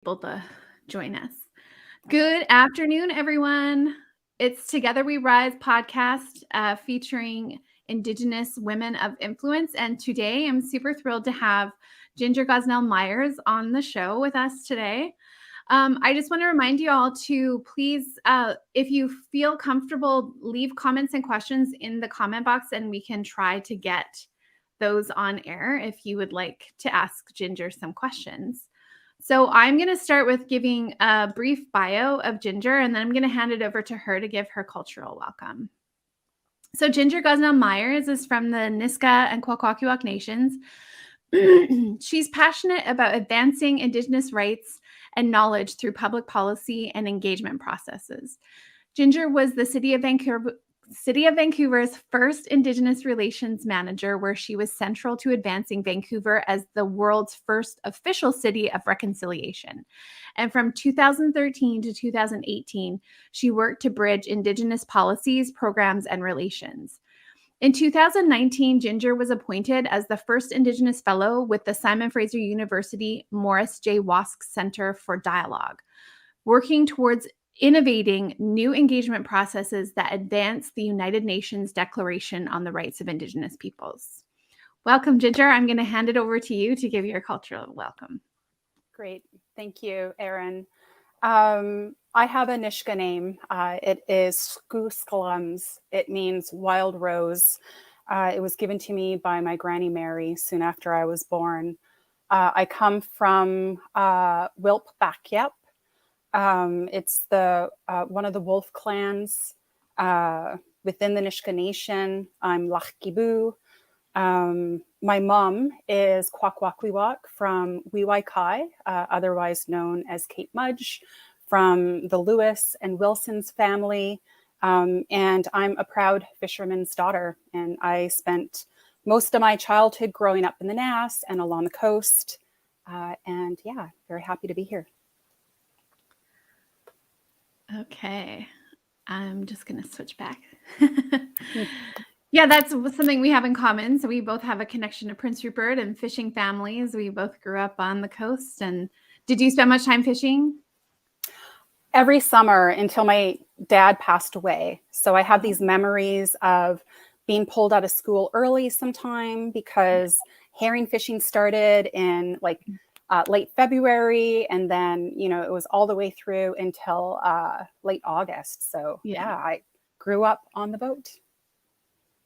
Able to join us. Good afternoon, everyone. It's Together We Rise podcast featuring Indigenous women of influence. And today I'm super thrilled to have Ginger Gosnell-Myers on the show with us today. I just want to remind you all to please, if you feel comfortable, leave comments and questions in the comment box and we can try to get those on air if you would like to ask Ginger some questions. So I'm going to start with giving a brief bio of Ginger, and then I'm going to hand it over to her to give her cultural welcome. So Ginger Gosnell-Myers is from the Nisga'a and Kwakwak'awakw Nations. She's passionate about advancing Indigenous rights and knowledge through public policy and engagement processes. Ginger was the City of Vancouver's first Indigenous Relations Manager, where she was central to advancing Vancouver as the world's first official city of reconciliation. And from 2013 to 2018, she worked to bridge Indigenous policies, programs, and relations. In 2019, Ginger was appointed as the first Indigenous Fellow with the Simon Fraser University Morris J. Wosk Centre for Dialogue, working towards innovating new engagement processes that advance the United Nations Declaration on the Rights of Indigenous Peoples. Welcome, Ginger. I'm going to hand it over to you to give your cultural welcome. Great. Thank you, Erin. I have a Nisga'a name. It is Skuskalums. It means wild rose. It was given to me by my Granny Mary soon after I was born. I come from Wilp Bakyep. It's the one of the wolf clans within the Nisga'a Nation. I'm Lachkibu. My mom is Kwakwak'awakw from Wiwaikai, otherwise known as Cape Mudge, from the Lewis and Wilson's family. And I'm a proud fisherman's daughter. And I spent most of my childhood growing up in the Nass and along the coast. And yeah, very happy to be here. Okay, I'm just going to switch back. Yeah, that's something we have in common. So we both have a connection to Prince Rupert and fishing families. We both grew up on the coast. And did you spend much time fishing? Every summer until my dad passed away. So I have these memories of being pulled out of school early sometime because herring fishing started in late February, and then, it was all the way through until late August. So yeah, I grew up on the boat.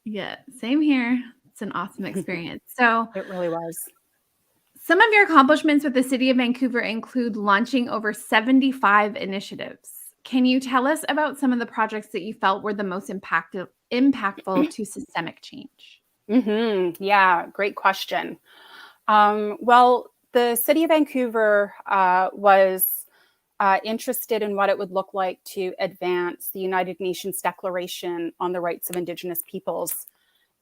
Yeah, same here. It's an awesome experience. So it really was. Some of your accomplishments with the City of Vancouver include launching over 75 initiatives. Can you tell us about some of the projects that you felt were the most impactful to systemic change? Yeah, great question. Well, the City of Vancouver was interested in what it would look like to advance the United Nations Declaration on the Rights of Indigenous Peoples.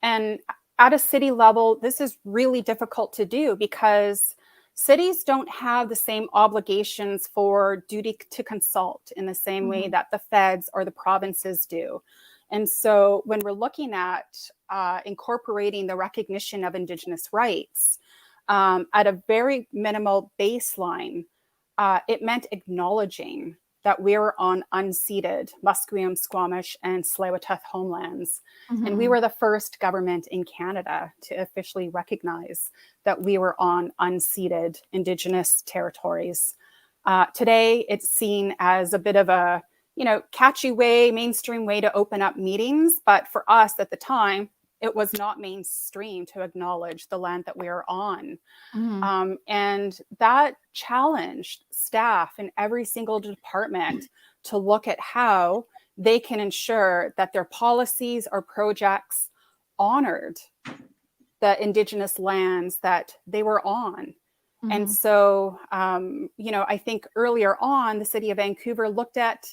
And at a city level, this is really difficult to do because cities don't have the same obligations for duty to consult in the same way that the feds or the provinces do. And so when we're looking at incorporating the recognition of Indigenous rights, at a very minimal baseline, it meant acknowledging that we were on unceded Musqueam, Squamish, and Tsleil-Waututh homelands. And we were the first government in Canada to officially recognize that we were on unceded Indigenous territories. Today, it's seen as a bit of a, catchy way, mainstream way to open up meetings. But for us at the time, it was not mainstream to acknowledge the land that we are on. And that challenged staff in every single department to look at how they can ensure that their policies or projects honored the Indigenous lands that they were on. And so, I think earlier on, the City of Vancouver looked at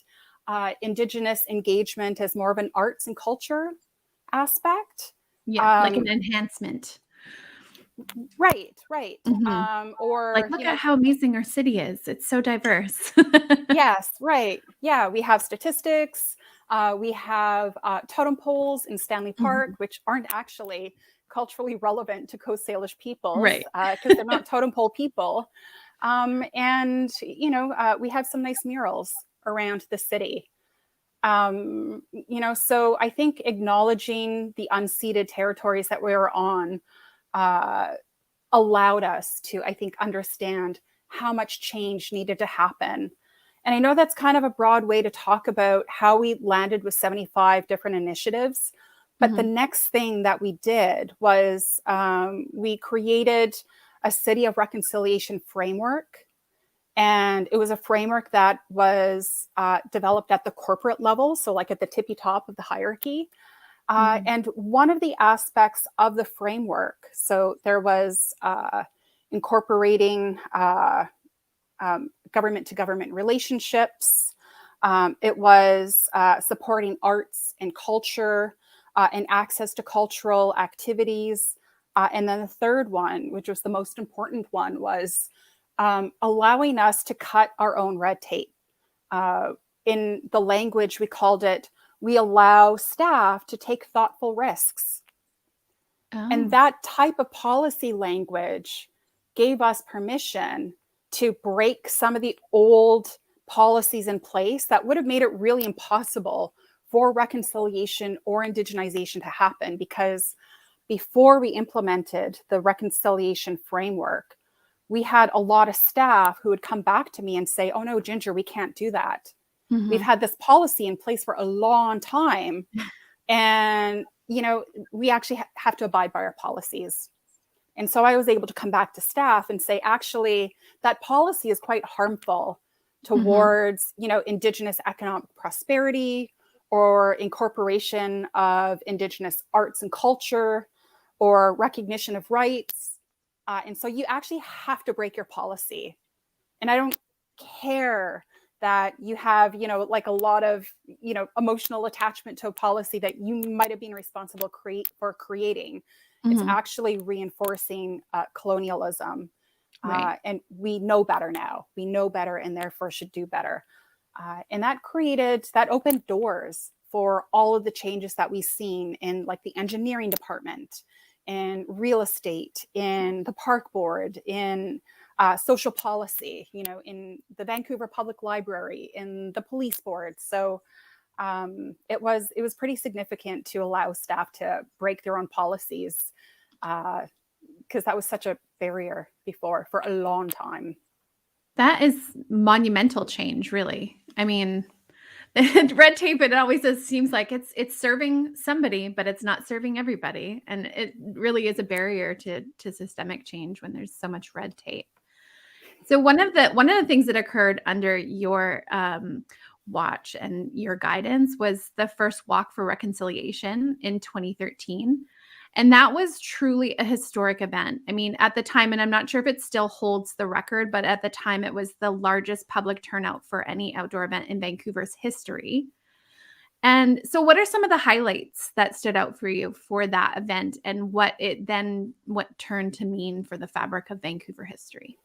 Indigenous engagement as more of an arts and culture aspect. Yeah, like an enhancement. Right. Or look at how amazing our city is. It's so diverse. Yes, right. Yeah, we have statistics. We have totem poles in Stanley Park, which aren't actually culturally relevant to Coast Salish peoples, right? Because they're not totem pole people. And, we had some nice murals around the city. So I think acknowledging the unceded territories that we were on uh, allowed us to, I think, understand how much change needed to happen. And I know that's kind of a broad way to talk about how we landed with 75 different initiatives. But the next thing that we did was we created a City of Reconciliation framework. And it was a framework that was developed at the corporate level, so like at the tippy top of the hierarchy. And one of the aspects of the framework, so there was incorporating government to government relationships. It was supporting arts and culture and access to cultural activities. And then the third one, which was the most important one, was allowing us to cut our own red tape. In the language, we called it, we allow staff to take thoughtful risks. And that type of policy language gave us permission to break some of the old policies in place that would have made it really impossible for reconciliation or indigenization to happen. Because before we implemented the reconciliation framework, we had a lot of staff who would come back to me and say, oh no, Ginger, we can't do that. We've had this policy in place for a long time. And, we actually have to abide by our policies. And so I was able to come back to staff and say, actually, that policy is quite harmful towards, Indigenous economic prosperity or incorporation of Indigenous arts and culture or recognition of rights. And so you actually have to break your policy. And I don't care that you have, like a lot of, emotional attachment to a policy that you might have been responsible for creating. It's actually reinforcing colonialism. Right. And we know better now. We know better and therefore should do better. And that opened doors for all of the changes that we've seen in like the engineering department, in real estate, in the park board, in social policy, in the Vancouver Public Library, in the police board. So it was pretty significant to allow staff to break their own policies because that was such a barrier before for a long time. That is monumental change, really. I mean, red tape, it always just seems like it's serving somebody, but it's not serving everybody. And it really is a barrier to systemic change when there's so much red tape. So one of the things that occurred under your watch and your guidance was the first Walk for Reconciliation in 2013. And that was truly a historic event. I mean, at the time, and I'm not sure if it still holds the record, but at the time it was the largest public turnout for any outdoor event in Vancouver's history. And so what are some of the highlights that stood out for you for that event and what turned to mean for the fabric of Vancouver history?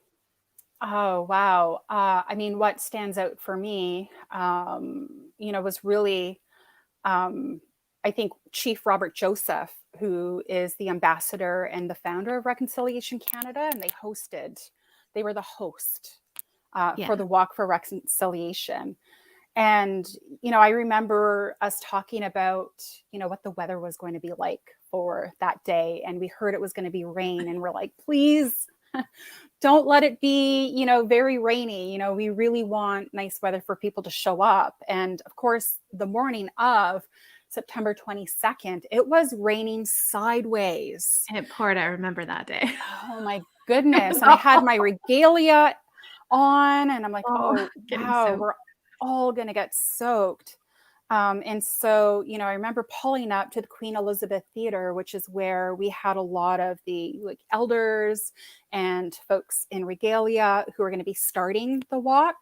Oh, wow. I mean, what stands out for me, was really, I think, Chief Robert Joseph, who is the ambassador and the founder of Reconciliation Canada. And they were the host for the Walk for Reconciliation. And, I remember us talking about, what the weather was going to be like for that day. And we heard it was going to be rain. And we're like, please, don't let it be, very rainy. We really want nice weather for people to show up. And of course, the morning of September 22nd, it was raining sideways. And it poured. I remember that day. Oh my goodness. And I had my regalia on and I'm like, oh wow, soaked. we're all going to get soaked. And so, I remember pulling up to the Queen Elizabeth Theatre, which is where we had a lot of the elders and folks in regalia who are going to be starting the walk,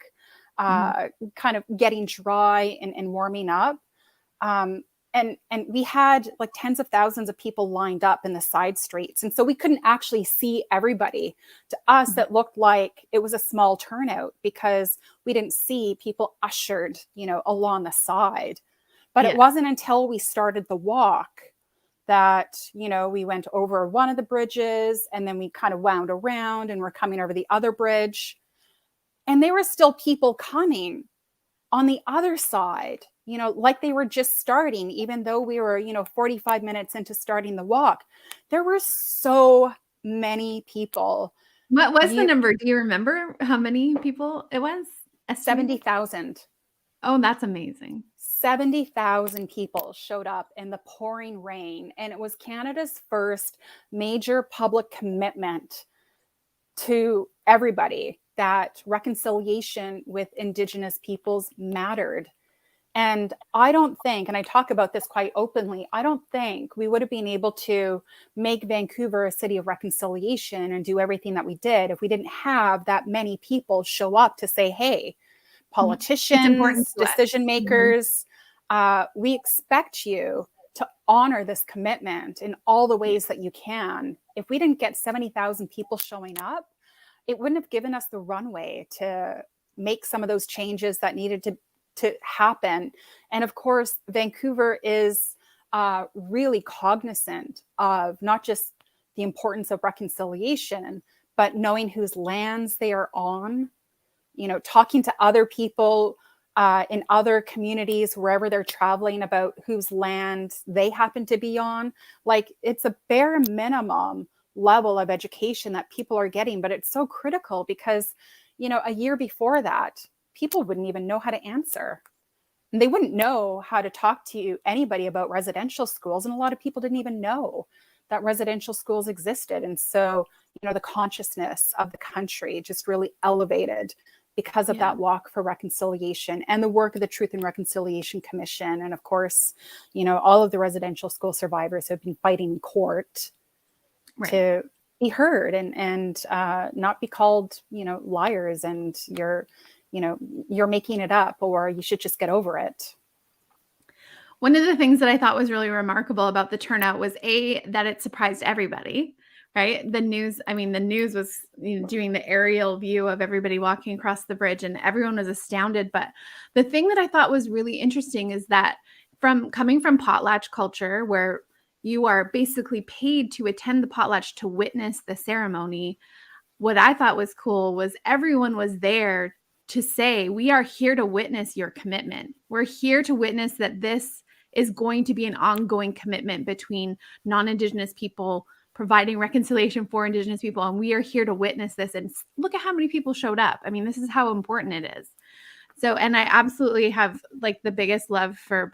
kind of getting dry and warming up. And we had like tens of thousands of people lined up in the side streets. And so we couldn't actually see everybody. To us, it looked like it was a small turnout because we didn't see people ushered, along the side. But it wasn't until we started the walk that, we went over one of the bridges and then we kind of wound around and we're coming over the other bridge. And there were still people coming on the other side, like they were just starting, even though we were, 45 minutes into starting the walk. There were so many people. What was the number? Do you remember how many people it was? 70,000. Oh, that's amazing. 70,000 people showed up in the pouring rain. And it was Canada's first major public commitment to everybody that reconciliation with Indigenous peoples mattered. And I don't think, and I talk about this quite openly, I don't think we would have been able to make Vancouver a city of reconciliation and do everything that we did if we didn't have that many people show up to say, hey, politicians, decision makers, we expect you to honor this commitment in all the ways that you can. If we didn't get 70,000 people showing up, it wouldn't have given us the runway to make some of those changes that needed to happen. And of course, Vancouver is really cognizant of not just the importance of reconciliation, but knowing whose lands they are on, talking to other people in other communities, wherever they're traveling, about whose land they happen to be on. Like, it's a bare minimum level of education that people are getting, but it's so critical because, a year before that, people wouldn't even know how to answer. And they wouldn't know how to talk to anybody about residential schools. And a lot of people didn't even know that residential schools existed. And so, the consciousness of the country just really elevated because of that walk for reconciliation and the work of the Truth and Reconciliation Commission. And of course, all of the residential school survivors have been fighting in court to be heard and not be called, liars and you're making it up, or you should just get over it. One of the things that I thought was really remarkable about the turnout was that it surprised everybody, right? The news was doing the aerial view of everybody walking across the bridge, and everyone was astounded. But the thing that I thought was really interesting is that coming from potlatch culture, where you are basically paid to attend the potlatch to witness the ceremony, what I thought was cool was everyone was there to say, we are here to witness your commitment. We're here to witness that this is going to be an ongoing commitment between non-Indigenous people providing reconciliation for Indigenous people. And we are here to witness this. And look at how many people showed up. I mean, this is how important it is. So, and I absolutely have like the biggest love for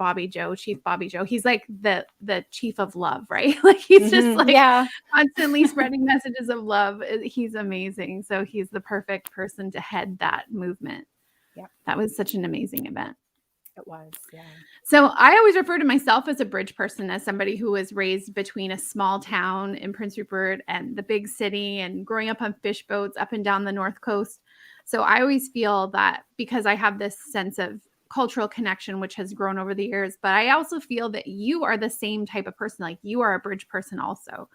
Chief Bobby Joe. He's like the chief of love, right? Like he's just like constantly spreading messages of love. He's amazing. So he's the perfect person to head that movement. Yeah. That was such an amazing event. It was, yeah. So I always refer to myself as a bridge person, as somebody who was raised between a small town in Prince Rupert and the big city and growing up on fish boats up and down the North Coast. So I always feel that because I have this sense of cultural connection, which has grown over the years, but I also feel that you are the same type of person. Like you are a bridge person also.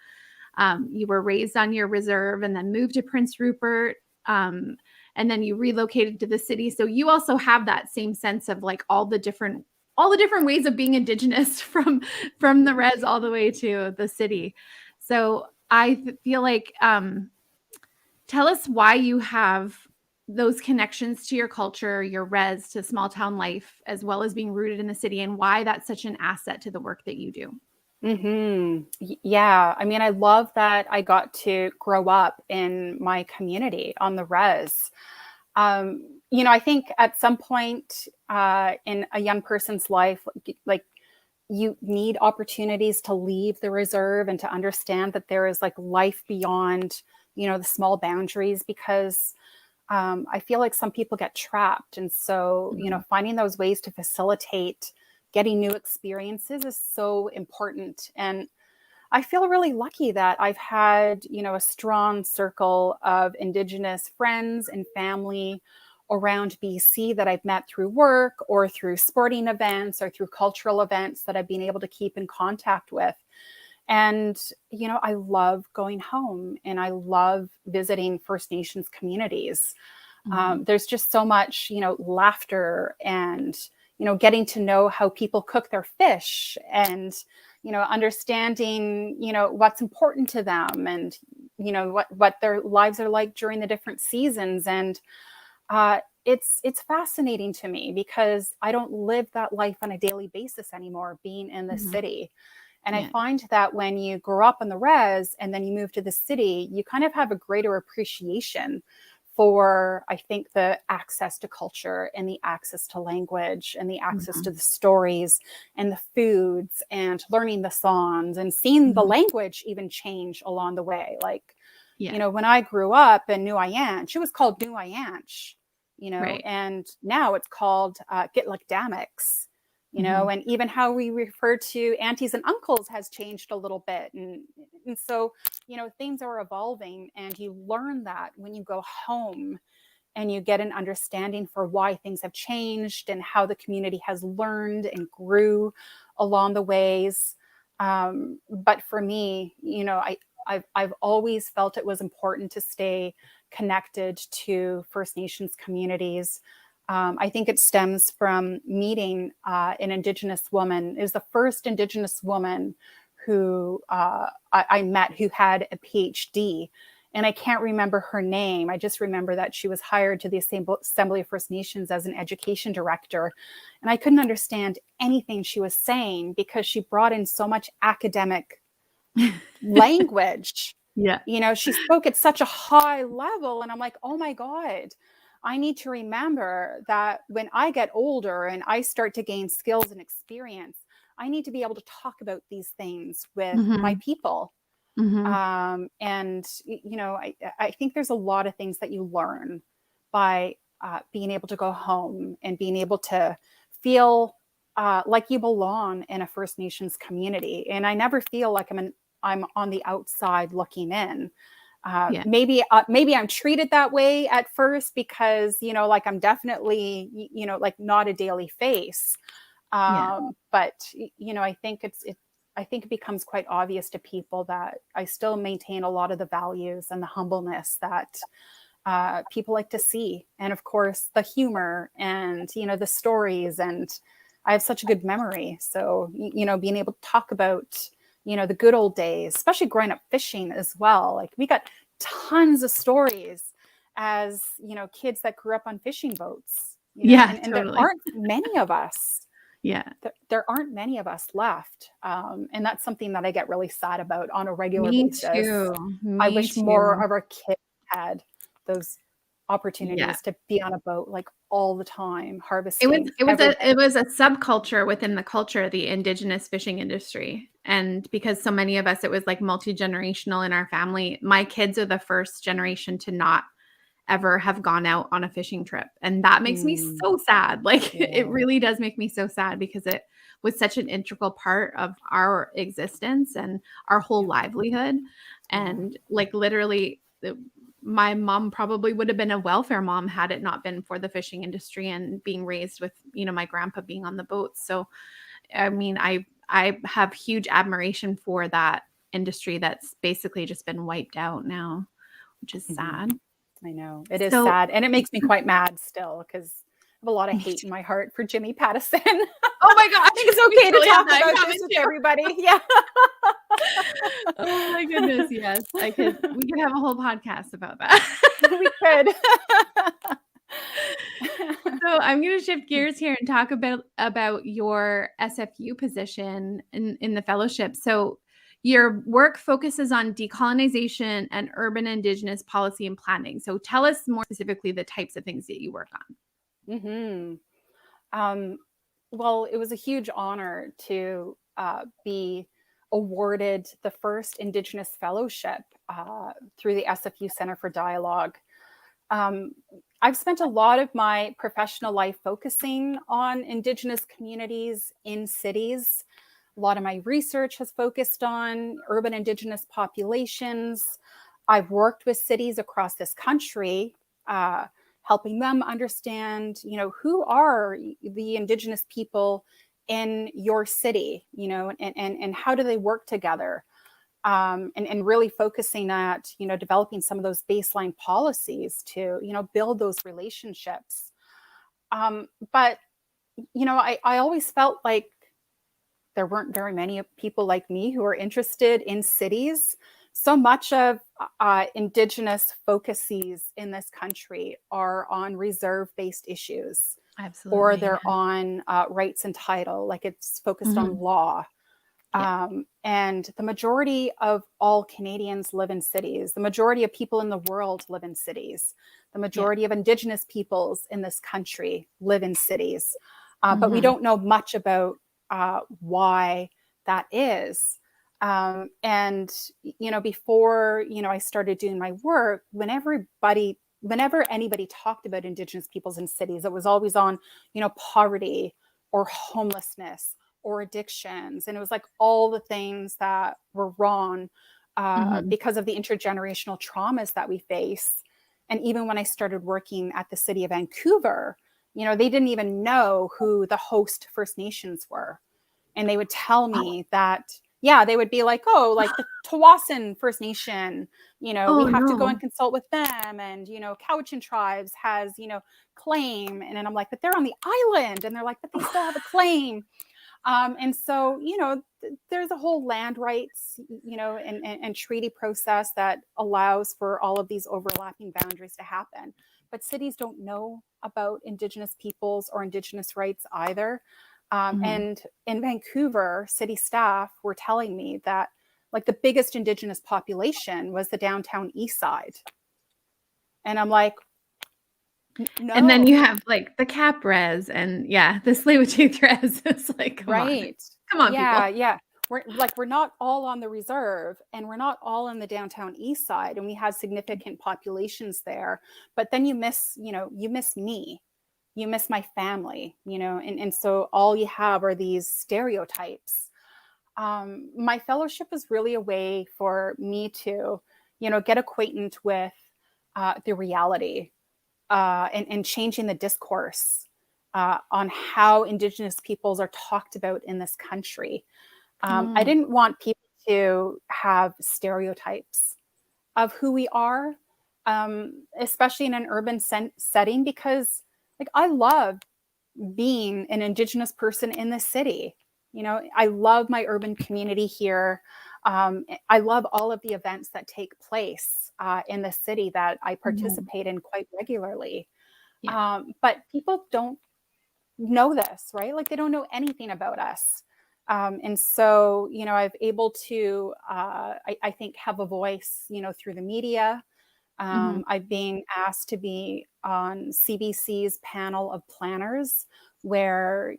You were raised on your reserve and then moved to Prince Rupert. And then you relocated to the city. So you also have that same sense of like all the different ways of being Indigenous from the res all the way to the city. So I feel like, tell us why you have those connections to your culture, your res, to small town life, as well as being rooted in the city, and why that's such an asset to the work that you do. Yeah. I mean, I love that I got to grow up in my community on the res. I think at some point in a young person's life, like you need opportunities to leave the reserve and to understand that there is like life beyond, the small boundaries, because I feel like some people get trapped. And so, finding those ways to facilitate getting new experiences is so important. And I feel really lucky that I've had, a strong circle of Indigenous friends and family around BC that I've met through work or through sporting events or through cultural events that I've been able to keep in contact with. And, I love going home and I love visiting First Nations communities. There's just so much, laughter and, getting to know how people cook their fish and, understanding, what's important to them and, what their lives are like during the different seasons. And it's fascinating to me because I don't live that life on a daily basis anymore, being in the city. And I Yeah. find that when you grow up on the res and then you move to the city, you kind of have a greater appreciation for, I think, the access to culture and the access to language and the access to the stories and the foods and learning the songs and seeing the language even change along the way. Like, Yeah. you know, when I grew up in Nuayanch, it was called Nuayanch, you know, Right. and now it's called Gitluk-Damix, you know, and even how we refer to aunties and uncles has changed a little bit. And so, you know, things are evolving, and you learn that when you go home and you get an understanding for why things have changed and how the community has learned and grew along the ways. But for me, you know, I've always felt it was important to stay connected to First Nations communities. I think it stems from meeting an Indigenous woman. It was the first Indigenous woman who I met who had a PhD. And I can't remember her name. I just remember that she was hired to the Assembly of First Nations as an education director. And I couldn't understand anything she was saying because she brought in so much academic language. Yeah. You know, she spoke at such a high level. And I'm like, oh my God, I need to remember that when I get older and I start to gain skills and experience, I need to be able to talk about these things with my people. And, you know, I think there's a lot of things that you learn by being able to go home and being able to feel like you belong in a First Nations community. And I never feel like I'm on the outside looking in. Yeah. Maybe I'm treated that way at first because, you know, like I'm definitely, you know, like not a daily face. But, you know, I think I think it becomes quite obvious to people that I still maintain a lot of the values and the humbleness that people like to see. And of course, the humor and, you know, the stories. And I have such a good memory. So, you know, being able to talk about, you know, the good old days, especially growing up fishing as well. Like we got tons of stories as, you know, kids that grew up on fishing boats, you know, Yeah, and there totally. aren't many of us. Yeah. There aren't many of us left. And that's something that I get really sad about on a regular Me basis. too. I Me wish more too. of our kids had those Yeah. opportunities to be on a boat like all the time, It was harvesting it was every a it day. was a subculture within the culture, the Indigenous fishing industry. And because so many of us, it was like multi-generational in our family. My kids are the first generation to not ever have gone out on a fishing trip. And that makes me Mm, so sad. Like it yeah. really does make me so sad because it was such an integral part of our existence and our whole Yeah. livelihood. Yeah. And like literally my mom probably would have been a welfare mom had it not been for the fishing industry and being raised with, you know, my grandpa being on the boats. So I mean, I have huge admiration for that industry that's basically just been wiped out now, which is Mhm. sad. I know. It is So sad. And it makes me quite mad still because I have a lot of hate in my heart for Jimmy Pattison. oh my I think gosh, it's we okay to totally have talk that in about common this with too. everybody. Yeah. Oh my goodness, yes. We could have a whole podcast about that. We could. So I'm going to shift gears here and talk about your SFU position in the fellowship. So your work focuses on decolonization and urban Indigenous policy and planning. So tell us more specifically the types of things that you work on. hmm Um, well, it was a huge honor to be awarded the first Indigenous Fellowship through the SFU Centre for Dialogue. Um, I've spent a lot of my professional life focusing on Indigenous communities in cities. A lot of my research has focused on urban Indigenous populations. I've worked with cities across this country, helping them understand, you know, who are the Indigenous people in your city, you know, and how do they work together? And really focusing at, you know, developing some of those baseline policies to, you know, build those relationships. But, you know, I always felt like there weren't very many people like me who are interested in cities so much of Indigenous focuses in this country are on reserve-based issues, or Absolutely. they're on rights and title, like it's focused on Mhm. law. Yeah. And the majority of all Canadians live in cities. The majority of people in the world live in cities. The Yeah. majority of Indigenous peoples in this country live in cities. But we Mhm. don't know much about why that is. And, before, I started doing my work, whenever anybody talked about Indigenous peoples in cities, it was always on, poverty or homelessness or addictions. And it was like all the things that were wrong Mhm. because of the intergenerational traumas that we face. And even when I started working at the City of Vancouver, they didn't even know who the host First Nations were. And they would tell Oh. me that, yeah, they would be like, oh, like the Tawasin First Nation, we Oh, have to go and no. consult with them. And, Cowichan Tribes has, claim. And then I'm like, but they're on the island. And they're like, but they still have a claim. And so, there's a whole land rights, and treaty process that allows for all of these overlapping boundaries to happen. But cities don't know about Indigenous peoples or Indigenous rights either. Mhm. And in Vancouver, city staff were telling me that like the biggest Indigenous population was the downtown east side. And I'm like, And then you no. have, like, the cap res and yeah, the tsleil res. It's like, come on. Right. Come on, Yeah, people. yeah. We're not all on the reserve, and we're not all in the downtown east side, and we have significant populations there. But then you miss me. You miss my family, and so all you have are these stereotypes. My fellowship was really a way for me to, get acquainted with the reality and changing the discourse on how Indigenous peoples are talked about in this country. I Mm. didn't want people to have stereotypes of who we are, especially in an urban setting, because like I love being an Indigenous person in the city. I love my urban community here. I love all of the events that take place in the city that I Mhm. participate in quite regularly. Yeah. But people don't know this, right? Like they don't know anything about us. And so, I've able to, I think, have a voice, through the media. Mhm. I've been asked to be on CBC's panel of planners, where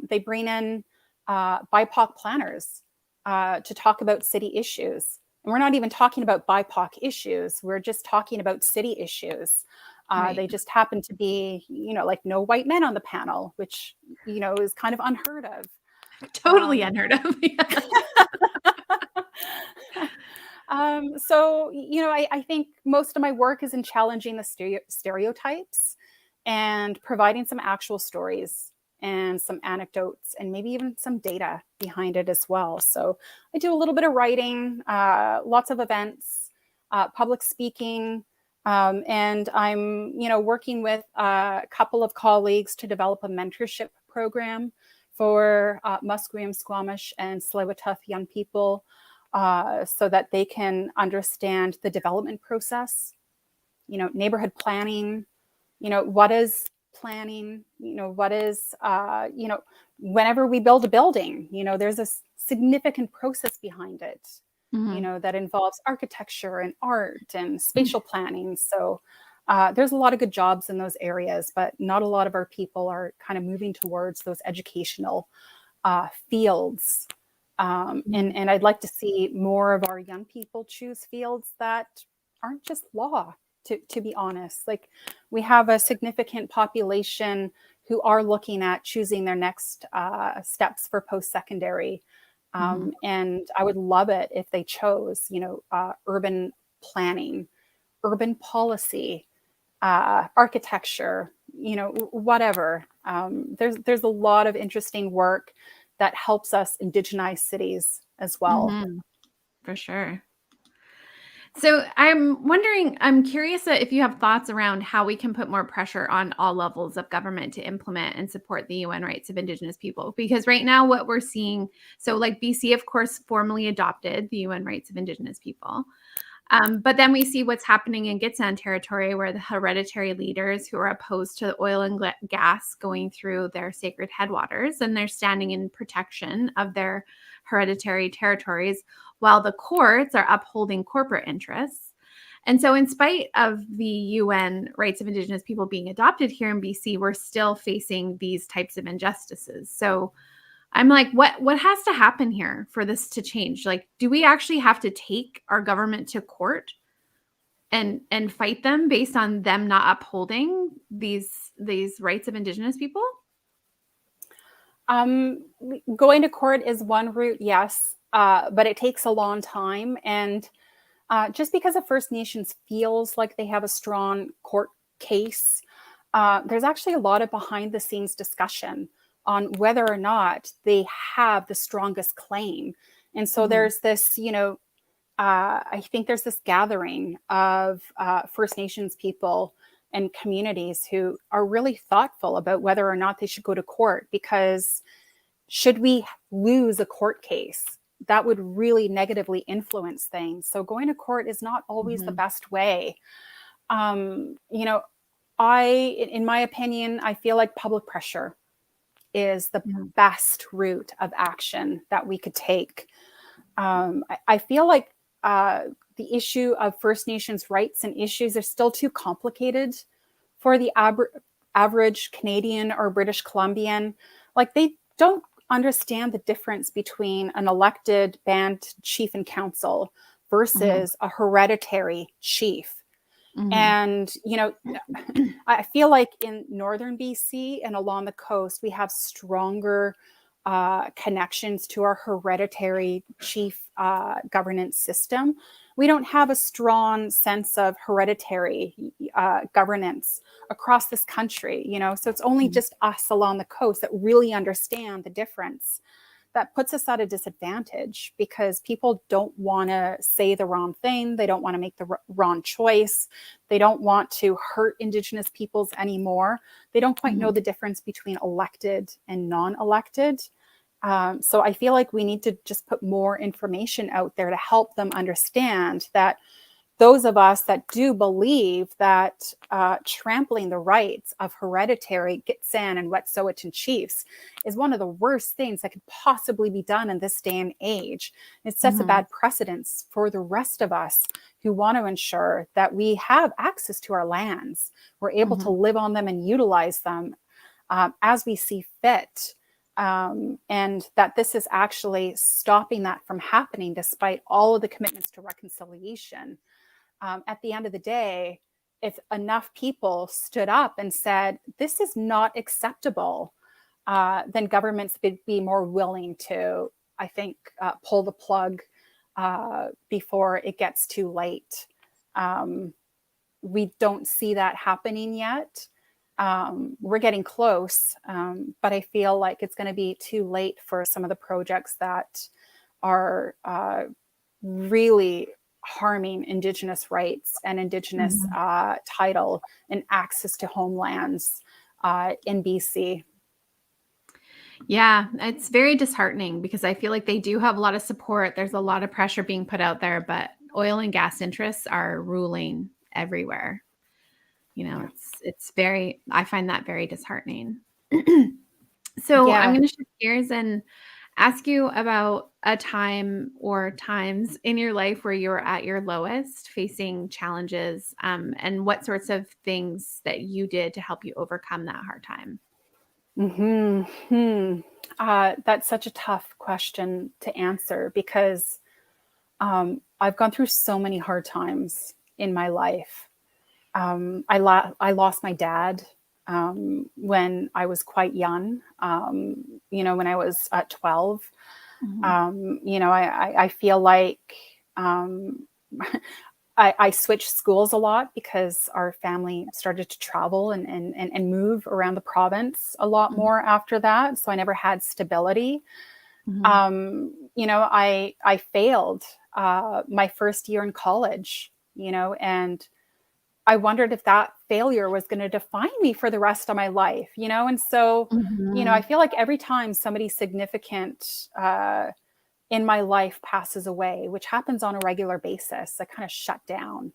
they bring in BIPOC planners to talk about city issues. And we're not even talking about BIPOC issues. We're just talking about city issues. Right. They just happen to be, like no white men on the panel, which, is kind of unheard of. Totally unheard of. Yeah. So, I think most of my work is in challenging the stereotypes and providing some actual stories and some anecdotes and maybe even some data behind it as well. So I do a little bit of writing, lots of events, public speaking, and I'm, working with a couple of colleagues to develop a mentorship program for Musqueam, Squamish, and Tsleil-Waututh young people, so that they can understand the development process, neighborhood planning, what is planning, what is, whenever we build a building, there's a significant process behind it, Mhm. that involves architecture and art and spatial planning. So there's a lot of good jobs in those areas, but not a lot of our people are kind of moving towards those educational fields. Mhm. And I'd like to see more of our young people choose fields that aren't just law, to be honest. Like we have a significant population who are looking at choosing their next steps for post-secondary. Mhm. And I would love it if they chose, urban planning, urban policy, architecture, whatever. There's a lot of interesting work that helps us indigenize cities as well. Mhm. For sure. So I'm curious if you have thoughts around how we can put more pressure on all levels of government to implement and support the UN rights of Indigenous people. Because right now, what we're seeing, so like BC, of course, formally adopted the UN rights of Indigenous people. But then we see what's happening in Gitxsan territory, where the hereditary leaders who are opposed to oil and gas going through their sacred headwaters, and they're standing in protection of their hereditary territories, while the courts are upholding corporate interests. And so, in spite of the UN rights of Indigenous people being adopted here in BC, we're still facing these types of injustices. So, I'm like, what has to happen here for this to change? Like, do we actually have to take our government to court and fight them based on them not upholding these rights of Indigenous people? Going to court is one route, yes, but it takes a long time. And just because a First Nations feels like they have a strong court case, there's actually a lot of behind the scenes discussion on whether or not they have the strongest claim. And so there's this, I think there's this gathering of First Nations people and communities who are really thoughtful about whether or not they should go to court, because should we lose a court case, that would really negatively influence things. So going to court is not always the best way. You know, in my opinion, I feel like public pressure is the best route of action that we could take. I feel like the issue of First Nations rights and issues are still too complicated for the average Canadian or British Columbian. Like, they don't understand the difference between an elected band chief and council versus a hereditary chief. And, I feel like in northern BC and along the coast, we have stronger connections to our hereditary chief governance system. We don't have a strong sense of hereditary governance across this country, so it's only just us along the coast that really understand the difference. That puts us at a disadvantage because people don't want to say the wrong thing. They don't want to make the wrong choice. They don't want to hurt Indigenous peoples anymore. They don't quite know the difference between elected and non-elected. So I feel like we need to just put more information out there to help them understand that those of us that do believe that trampling the rights of hereditary Gitxsan and Wet'suwet'en chiefs is one of the worst things that could possibly be done in this day and age. It sets a bad precedence for the rest of us who want to ensure that we have access to our lands. We're able to live on them and utilize them as we see fit. And that this is actually stopping that from happening despite all of the commitments to reconciliation. At the end of the day, if enough people stood up and said, this is not acceptable, then governments would be more willing to, I think, pull the plug before it gets too late. We don't see that happening yet. We're getting close, but I feel like it's going to be too late for some of the projects that are really harming Indigenous rights and Indigenous title and access to homelands in BC. Yeah, it's very disheartening because I feel like they do have a lot of support. There's a lot of pressure being put out there, but oil and gas interests are ruling everywhere. I find that very disheartening. So I'm going to shift gears and ask you about a time or times in your life where you were at your lowest, facing challenges, and what sorts of things that you did to help you overcome that hard time. That's such a tough question to answer because I've gone through so many hard times in my life. I lost my dad when I was quite young, when I was 12. I feel like I switched schools a lot because our family started to travel and move around the province a lot more after that. So I never had stability. I failed my first year in college, and I wondered if that failure was going to define me for the rest of my life, and so, I feel like every time somebody significant in my life passes away, which happens on a regular basis, I kind of shut down,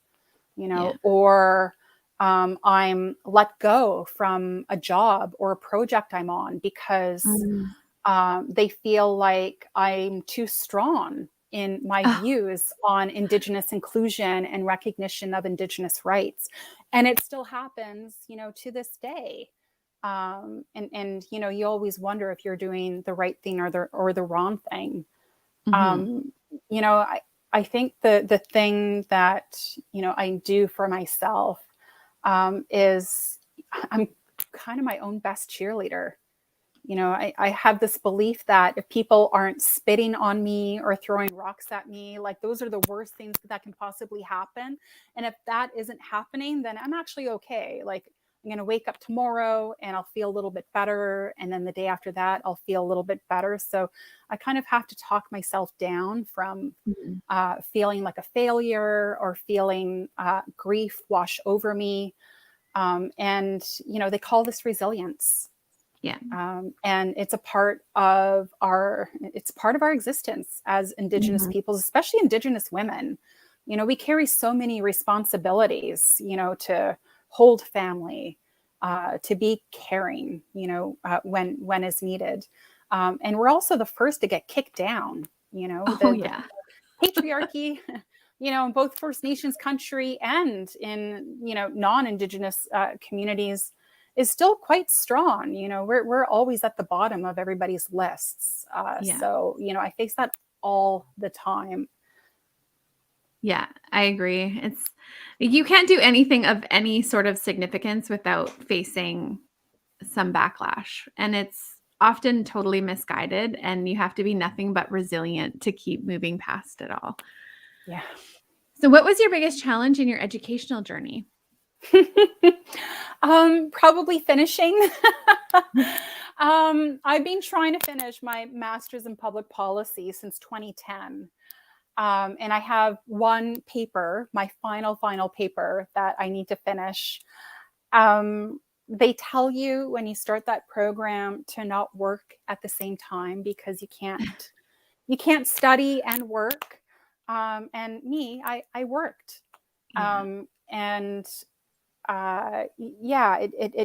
or I'm let go from a job or a project I'm on because they feel like I'm too strong in my views on Indigenous inclusion and recognition of Indigenous rights. And it still happens, to this day. And you always wonder if you're doing the right thing or the wrong thing. I think the thing that, I do for myself is I'm kind of my own best cheerleader. I have this belief that if people aren't spitting on me or throwing rocks at me, like those are the worst things that can possibly happen. And if that isn't happening, then I'm actually okay. Like I'm going to wake up tomorrow and I'll feel a little bit better. And then the day after that, I'll feel a little bit better. So I kind of have to talk myself down from feeling like a failure or feeling grief wash over me. They call this resilience. Yeah. And it's part of our existence as Indigenous peoples, especially Indigenous women. We carry so many responsibilities, to hold family, to be caring, when is needed. And we're also the first to get kicked down, the patriarchy, in both First Nations country and in, non-Indigenous communities is still quite strong. We're always at the bottom of everybody's lists. So, I face that all the time. Yeah, I agree. You can't do anything of any sort of significance without facing some backlash. And it's often totally misguided, and you have to be nothing but resilient to keep moving past it all. Yeah. So what was your biggest challenge in your educational journey? Probably finishing. I've been trying to finish my master's in public policy since 2010. And I have one paper, my final paper that I need to finish. They tell you when you start that program to not work at the same time because you can't study and work. And me, I worked. It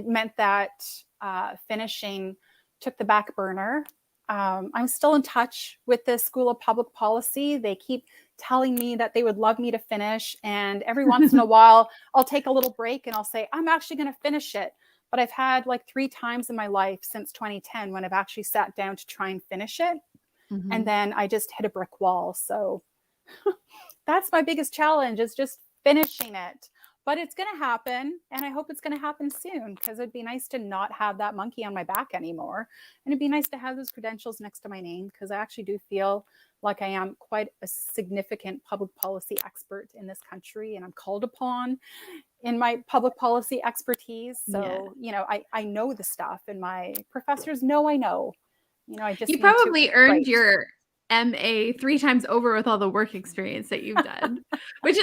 meant that finishing took the back burner. I'm still in touch with the School of Public Policy. They keep telling me that they would love me to finish. And every once in a while, I'll take a little break and I'll say, I'm actually going to finish it. But I've had like 3 times in my life since 2010 when I've actually sat down to try and finish it. And then I just hit a brick wall. So that's my biggest challenge, is just finishing it. But it's going to happen, and I hope it's going to happen soon, because it'd be nice to not have that monkey on my back anymore. And it'd be nice to have those credentials next to my name, because I actually do feel like I am quite a significant public policy expert in this country, and I'm called upon in my public policy expertise. So, I know the stuff, and my professors know I know. You probably earned your MA 3 times over with all the work experience that you've done, which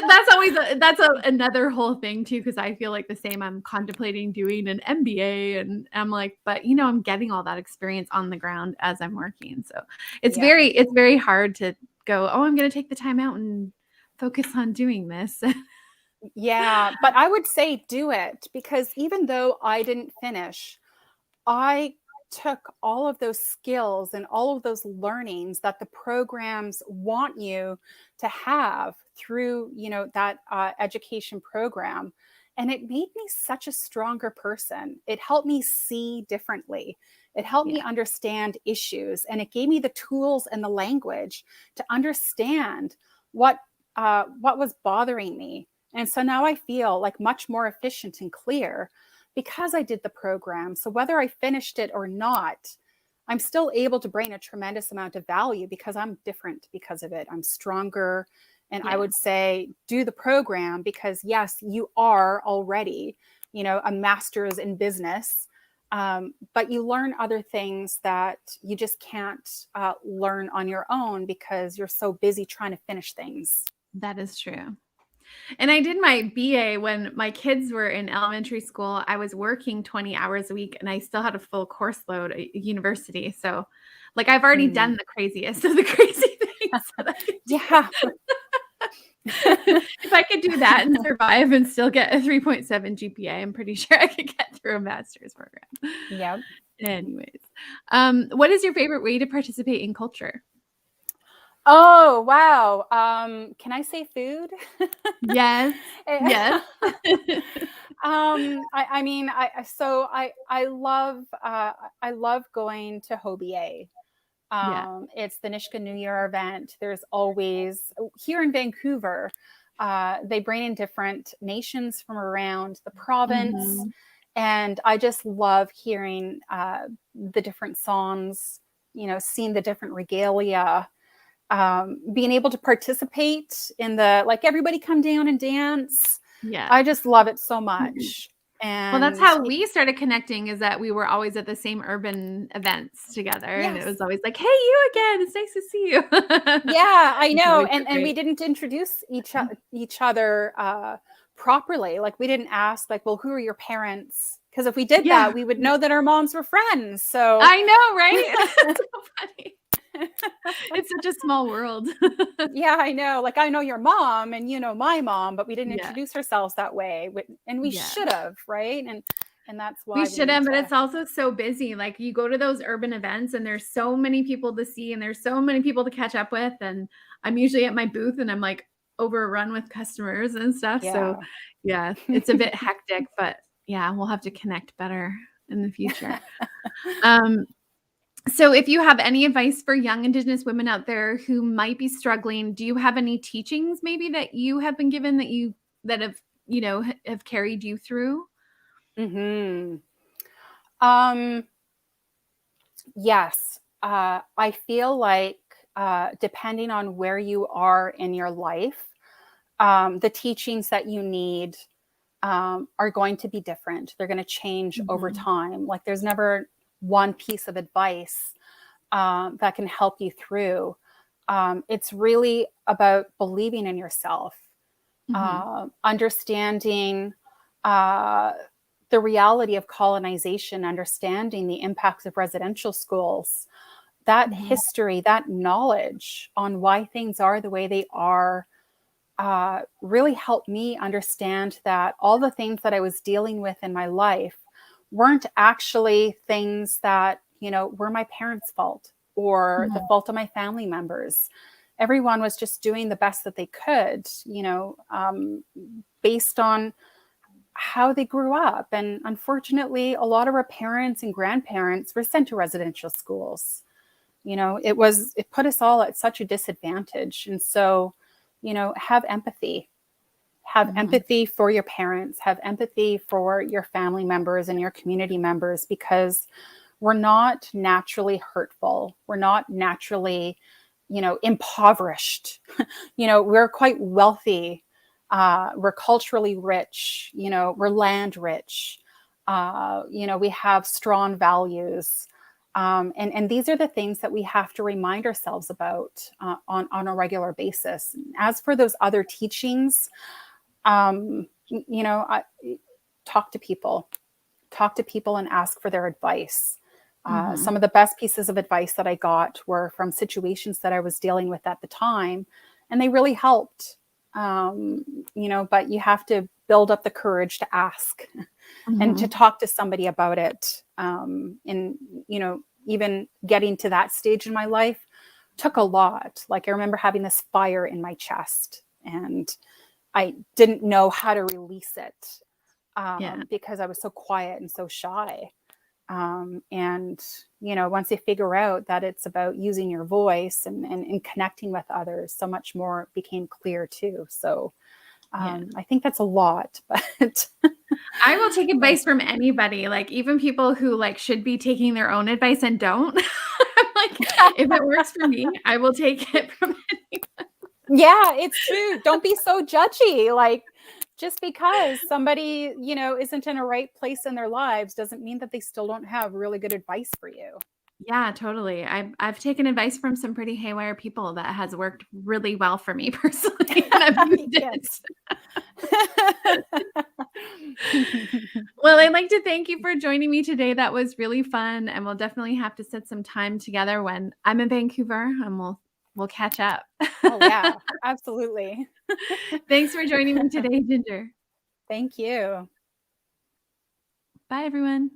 that's another whole thing too. Cause I feel like the same, I'm contemplating doing an MBA, and I'm like, but I'm getting all that experience on the ground as I'm working. So it's very hard to go, oh, I'm going to take the time out and focus on doing this. Yeah. But I would say do it, because even though I didn't finish, I took all of those skills and all of those learnings that the programs want you to have through, that education program. And it made me such a stronger person. It helped me see differently. It helped me understand issues, and it gave me the tools and the language to understand what was bothering me. And so now I feel like much more efficient and clear because I did the program. So whether I finished it or not, I'm still able to bring a tremendous amount of value because I'm different because of it. I'm stronger. And I would say do the program, because yes, you are already, a master's in business. But you learn other things that you just can't learn on your own because you're so busy trying to finish things. That is true. And I did my BA when my kids were in elementary school. I was working 20 hours a week and I still had a full course load at university. So like I've already done the craziest of the crazy things that I could do. Yeah. If I could do that and survive and still get a 3.7 GPA, I'm pretty sure I could get through a master's program. Yep. Anyways, what is your favorite way to participate in culture? Oh, wow. Can I say food? Yes. Yes. I mean, I love going to Hobie. Yeah. It's the Nisga'a New Year event. There's always here in Vancouver, they bring in different nations from around the province. And I just love hearing the different songs, seeing the different regalia, being able to participate in the, like, everybody come down and dance. Yeah. I just love it so much. And well, that's how we started connecting, is that we were always at the same urban events together. Yes. And it was always like, hey, you again, it's nice to see you. Yeah, I know. And we didn't introduce each other properly. Like, we didn't ask, like, well, who are your parents? Because if we did that, we would know that our moms were friends. So I know, right? That's so funny. It's such a small world. Yeah, I know. Like, I know your mom and you know my mom, but we didn't introduce ourselves that way. And we should have, right? And that's why we should have, but it's also so busy. Like, you go to those urban events and there's so many people to see and there's so many people to catch up with. And I'm usually at my booth and I'm like overrun with customers and stuff. Yeah. So yeah, it's a bit hectic, but yeah, we'll have to connect better in the future. So if you have any advice for young Indigenous women out there who might be struggling, do you have any teachings maybe that you have been given that have carried you through? Yes. I feel like depending on where you are in your life, the teachings that you need are going to be different. They're going to change over time. Like, there's never one piece of advice that can help you through. It's really about believing in yourself, understanding the reality of colonization, understanding the impacts of residential schools, that history, that knowledge on why things are the way they are, really helped me understand that all the things that I was dealing with in my life weren't actually things that, were my parents' fault or the fault of my family members. Everyone was just doing the best that they could, based on how they grew up. And unfortunately, a lot of our parents and grandparents were sent to residential schools. It put us all at such a disadvantage. And so, have empathy. Have empathy for your parents, have empathy for your family members and your community members, because we're not naturally hurtful. We're not naturally, impoverished. We're quite wealthy. We're culturally rich. We're land rich. We have strong values. And these are the things that we have to remind ourselves about on a regular basis. As for those other teachings, talk to people and ask for their advice. Some of the best pieces of advice that I got were from situations that I was dealing with at the time, and they really helped. But you have to build up the courage to ask and to talk to somebody about it. Even getting to that stage in my life took a lot. Like, I remember having this fire in my chest and I didn't know how to release it because I was so quiet and so shy. Once you figure out that it's about using your voice and connecting with others, so much more became clear too. So I think that's a lot, but I will take advice from anybody, like even people who should be taking their own advice and don't. I'm like, if it works for me, I will take it from anyone. Yeah, it's true. Don't be so judgy. Like, Just because somebody, isn't in a right place in their lives doesn't mean that they still don't have really good advice for you. Yeah, totally. I've taken advice from some pretty haywire people that has worked really well for me personally, and I've used it. Well, I'd like to thank you for joining me today. That was really fun, and we'll definitely have to set some time together when I'm in Vancouver, and we'll catch up. Oh, yeah, absolutely. Thanks for joining me today, Ginger. Thank you. Bye, everyone.